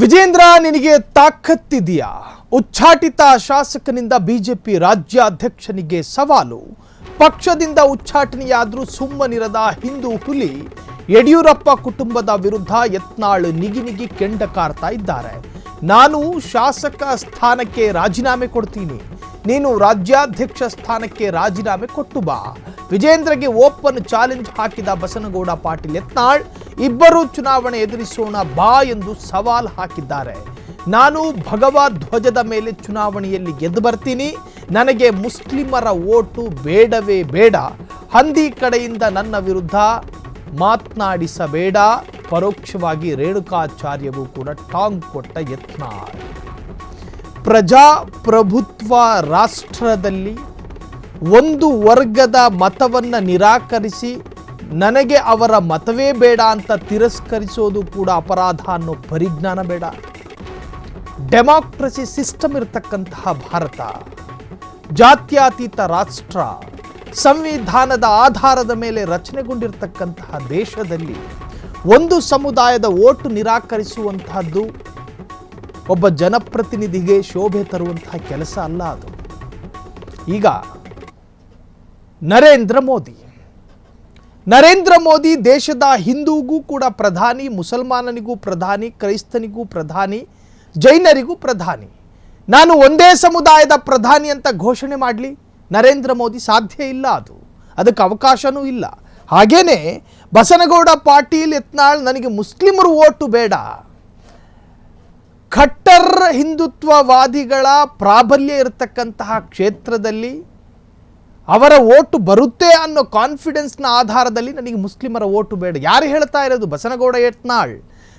ವಿಜೇಂದ್ರ ನಿನಗೆ ತಾಕತ್ತಿದೆಯಾ? ಉಚ್ಚಾಟಿತ ಶಾಸಕನಿಂದ ಬಿಜೆಪಿ ರಾಜ್ಯಾಧ್ಯಕ್ಷನಿಗೆ ಸವಾಲು. ಪಕ್ಷದಿಂದ ಉಚ್ಚಾಟನೆಯಾದರೂ ಸುಮ್ಮನಿರದ ಹಿಂದೂ ಹುಲಿ ಯಡಿಯೂರಪ್ಪ ಕುಟುಂಬದ ವಿರುದ್ಧ ಯತ್ನಾಳ್ ನಿಗಿ ಕೆಂಡ ಕಾರ್ತಾ ಇದ್ದಾರೆ. ನಾನು ಶಾಸಕ ಸ್ಥಾನಕ್ಕೆ ರಾಜೀನಾಮೆ ಕೊಡ್ತೀನಿ, ನೀನು ರಾಜ್ಯಾಧ್ಯಕ್ಷ ಸ್ಥಾನಕ್ಕೆ ರಾಜೀನಾಮೆ ಕೊಟ್ಟು ಬಾ. ವಿಜೇಂದ್ರಗೆ ಓಪನ್ ಚಾಲೆಂಜ್ ಹಾಕಿದ ಬಸನಗೌಡ ಪಾಟೀಲ್ ಯತ್ನಾಳ್ ಇಬ್ಬರು ಚುನಾವಣೆ ಎದುರಿಸೋಣ ಬಾ ಎಂದು ಸವಾಲ್ ಹಾಕಿದ್ದಾರೆ. ನಾನು ಭಗವದ್ ಧ್ವಜದ ಮೇಲೆ ಚುನಾವಣೆಯಲ್ಲಿ ಗೆದ್ದು ಬರ್ತೀನಿ, ನನಗೆ ಮುಸ್ಲಿಮರ ಓಟು ಬೇಡವೇ ಬೇಡ, ಹಂದಿ ಕಡೆಯಿಂದ ನನ್ನ ವಿರುದ್ಧ ಮಾತನಾಡಿಸಬೇಡ. ಪರೋಕ್ಷವಾಗಿ ರೇಣುಕಾಚಾರ್ಯಗೂ ಕೂಡ ಟಾಂಗ್ ಕೊಟ್ಟ ಯತ್ನಾಳ್. ಪ್ರಜಾಪ್ರಭುತ್ವ ರಾಷ್ಟ್ರದಲ್ಲಿ ಒಂದು ವರ್ಗದ ಮತವನ್ನು ನಿರಾಕರಿಸಿ ನನಗೆ ಅವರ ಮತವೇ ಬೇಡ ಅಂತ ತಿರಸ್ಕರಿಸೋದು ಕೂಡ ಅಪರಾಧ ಅನ್ನೋ ಪರಿಜ್ಞಾನ ಬೇಡ. ಡೆಮಾಕ್ರಸಿ ಸಿಸ್ಟಮ್ ಇರತಕ್ಕಂತಹ ಭಾರತ, ಜಾತ್ಯತೀತ ರಾಷ್ಟ್ರ, ಸಂವಿಧಾನದ ಆಧಾರದ ಮೇಲೆ ರಚನೆಗೊಂಡಿರತಕ್ಕಂತಹ ದೇಶದಲ್ಲಿ ಒಂದು ಸಮುದಾಯದ ಓಟು ನಿರಾಕರಿಸುವಂತಹದ್ದು ಒಬ್ಬ ಜನಪ್ರತಿನಿಧಿಗೆ ಶೋಭೆ ತರುವಂತಹ ಕೆಲಸ ಅಲ್ಲ ಅದು. ಈಗ ನರೇಂದ್ರ ಮೋದಿ ದೇಶದ ಹಿಂದೂಗೂ ಕೂಡ ಪ್ರಧಾನಿ, ಮುಸಲ್ಮಾನನಿಗೂ ಪ್ರಧಾನಿ, ಕ್ರೈಸ್ತನಿಗೂ ಪ್ರಧಾನಿ, ಜೈನರಿಗೂ ಪ್ರಧಾನಿ. ನಾನು ಒಂದೇ ಸಮುದಾಯದ ಪ್ರಧಾನಿ ಅಂತ ಘೋಷಣೆ ಮಾಡಲಿ ನರೇಂದ್ರ ಮೋದಿ ಸಾಧ್ಯ ಇಲ್ಲ, ಅದಕ್ಕೆ ಅವಕಾಶನೂ ಇಲ್ಲ. ಹಾಗೇನೆ ಬಸನಗೌಡ ಪಾಟೀಲ್ ಯತ್ನಾಳ್ ನನಗೆ ಮುಸ್ಲಿಮರು ಓಟು ಬೇಡ, ಖಟ್ಟರ್ ಹಿಂದುತ್ವವಾದಿಗಳ ಪ್ರಾಬಲ್ಯ ಇರತಕ್ಕಂತಹ ಕ್ಷೇತ್ರದಲ್ಲಿ ಅವರ ಓಟು ಬರುತ್ತೆ ಅನ್ನೋ ಕಾನ್ಫಿಡೆನ್ಸ್ನ ಆಧಾರದಲ್ಲಿ ನನಗೆ ಮುಸ್ಲಿಮರ ಓಟು ಬೇಡ. ಯಾರು ಹೇಳ್ತಾ ಇರೋದು? ಬಸನಗೌಡ ಯತ್ನಾಳ್.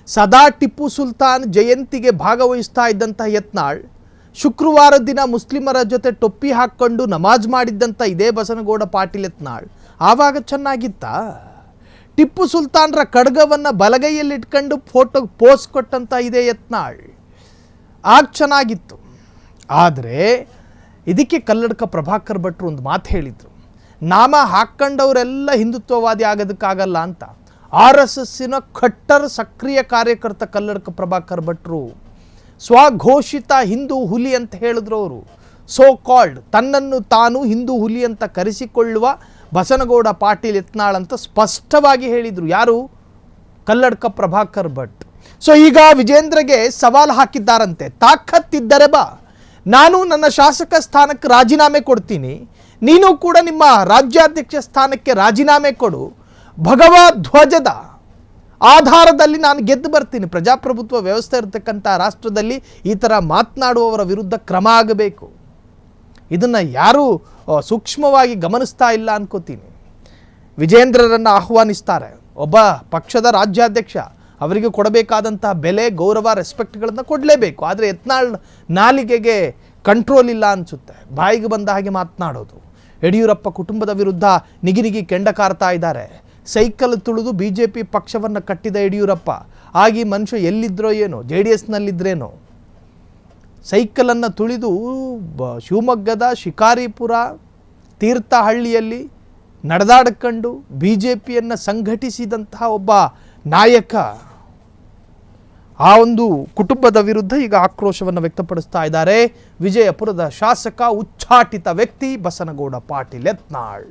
ಸದಾ ಟಿಪ್ಪು ಸುಲ್ತಾನ್ ಜಯಂತಿಗೆ ಭಾಗವಹಿಸ್ತಾ ಇದ್ದಂಥ ಯತ್ನಾಳ್ ಶುಕ್ರವಾರ ದಿನ ಮುಸ್ಲಿಮರ ಜೊತೆ ಟೊಪ್ಪಿ ಹಾಕ್ಕೊಂಡು ನಮಾಜ್ ಮಾಡಿದ್ದಂಥ ಇದೇ ಬಸನಗೌಡ ಪಾಟೀಲ್ ಯತ್ನಾಳ್ ಆವಾಗ ಚೆನ್ನಾಗಿತ್ತ? ಟಿಪ್ಪು ಸುಲ್ತಾನ್ರ ಖಡ್ಗವನ್ನು ಬಲಗೈಯಲ್ಲಿಟ್ಕೊಂಡು ಫೋಟೋಗೆ ಪೋಸ್ ಕೊಟ್ಟಂಥ ಇದೇ ಯತ್ನಾಳ್ ಆಗ ಚೆನ್ನಾಗಿತ್ತು. ಆದರೆ ಇದಕ್ಕೆ ಕಲ್ಲಡ್ಕ ಪ್ರಭಾಕರ್ ಭಟ್ರು ಒಂದು ಮಾತು ಹೇಳಿದರು, ನಾಮ ಹಾಕ್ಕೊಂಡವರೆಲ್ಲ ಹಿಂದುತ್ವವಾದಿ ಆಗೋದಕ್ಕಾಗಲ್ಲ ಅಂತ. RSSನ ಖಟ್ಟರ್ ಸಕ್ರಿಯ ಕಾರ್ಯಕರ್ತ ಕಲ್ಲಡ್ಕ ಪ್ರಭಾಕರ್ ಭಟ್ರು ಸ್ವಘೋಷಿತ ಹಿಂದೂ ಹುಲಿ ಅಂತ ಹೇಳಿದ್ರು. ಅವರು ಸೋ ಕಾಲ್ಡ್ ತನ್ನನ್ನು ತಾನು ಹಿಂದೂ ಹುಲಿ ಅಂತ ಕರೆಸಿಕೊಳ್ಳುವ ಬಸನಗೌಡ ಪಾಟೀಲ್ ಯತ್ನಾಳ್ ಅಂತ ಸ್ಪಷ್ಟವಾಗಿ ಹೇಳಿದರು. ಯಾರು? ಕಲ್ಲಡ್ಕ ಪ್ರಭಾಕರ್ ಭಟ್. ಸೊ ಈಗ ವಿಜೇಂದ್ರಗೆ ಸವಾಲು ಹಾಕಿದ್ದಾರಂತೆ, ತಾಕತ್ತಿದ್ದರೆ ಬಾ, ನಾನು ನನ್ನ ಶಾಸಕ ಸ್ಥಾನಕ್ಕೆ ರಾಜೀನಾಮೆ ಕೊಡ್ತೀನಿ, ನೀನು ಕೂಡ ನಿಮ್ಮ ರಾಜ್ಯಾಧ್ಯಕ್ಷ ಸ್ಥಾನಕ್ಕೆ ರಾಜೀನಾಮೆ ಕೊಡು, ಭಗವದ್ ಧ್ವಜದ ಆಧಾರದಲ್ಲಿ ನಾನು ಗೆದ್ದು ಬರ್ತೀನಿ. ಪ್ರಜಾಪ್ರಭುತ್ವ ವ್ಯವಸ್ಥೆ ಇರತಕ್ಕಂಥ ರಾಷ್ಟ್ರದಲ್ಲಿ ಈ ಥರ ಮಾತನಾಡುವವರ ವಿರುದ್ಧ ಕ್ರಮ ಆಗಬೇಕು. ಇದನ್ನು ಯಾರೂ ಸೂಕ್ಷ್ಮವಾಗಿ ಗಮನಿಸ್ತಾ ಇಲ್ಲ ಅನ್ಕೋತೀನಿ. ವಿಜೇಂದ್ರರನ್ನು ಆಹ್ವಾನಿಸ್ತಾರೆ, ಒಬ್ಬ ಪಕ್ಷದ ರಾಜ್ಯಾಧ್ಯಕ್ಷ, ಅವರಿಗೆ ಕೊಡಬೇಕಾದಂತಹ ಬೆಲೆ, ಗೌರವ, ರೆಸ್ಪೆಕ್ಟ್ಗಳನ್ನು ಕೊಡಲೇಬೇಕು. ಆದರೆ ಯತ್ನಾಳ್ ನಾಲಿಗೆಗೆ ಕಂಟ್ರೋಲ್ ಇಲ್ಲ ಅನಿಸುತ್ತೆ, ಬಾಯಿಗೆ ಬಂದ ಹಾಗೆ ಮಾತನಾಡೋದು. ಯಡಿಯೂರಪ್ಪ ಕುಟುಂಬದ ವಿರುದ್ಧ ನಿಗಿ ಕೆಂಡ ಕಾರ್ತಾ ಇದ್ದಾರೆ. ಸೈಕಲ್ ತುಳಿದು BJP ಪಕ್ಷವನ್ನು ಕಟ್ಟಿದ ಯಡಿಯೂರಪ್ಪ ಆಗಿ ಮನುಷ್ಯ ಎಲ್ಲಿದ್ರೋ ಏನೋ, JDSನಲ್ಲಿದ್ದರೇನೋ, ಸೈಕಲನ್ನು ತುಳಿದು ಶಿವಮೊಗ್ಗದ ಶಿಕಾರಿಪುರ ತೀರ್ಥಹಳ್ಳಿಯಲ್ಲಿ ನಡೆದಾಡಿಕೊಂಡು BJPಯನ್ನು ಸಂಘಟಿಸಿದಂತಹ ಒಬ್ಬ ನಾಯಕ, ಆ ಒಂದು ಕುಟುಂಬದ ವಿರುದ್ಧ ಈಗ ಆಕ್ರೋಶವನ್ನು ವ್ಯಕ್ತಪಡಿಸ್ತಾ ಇದ್ದಾರೆ ವಿಜಯಪುರದ ಶಾಸಕ, ಉಚ್ಚಾಟಿತ ವ್ಯಕ್ತಿ ಬಸನಗೌಡ ಪಾಟೀಲ್ ಯತ್ನಾಳ್.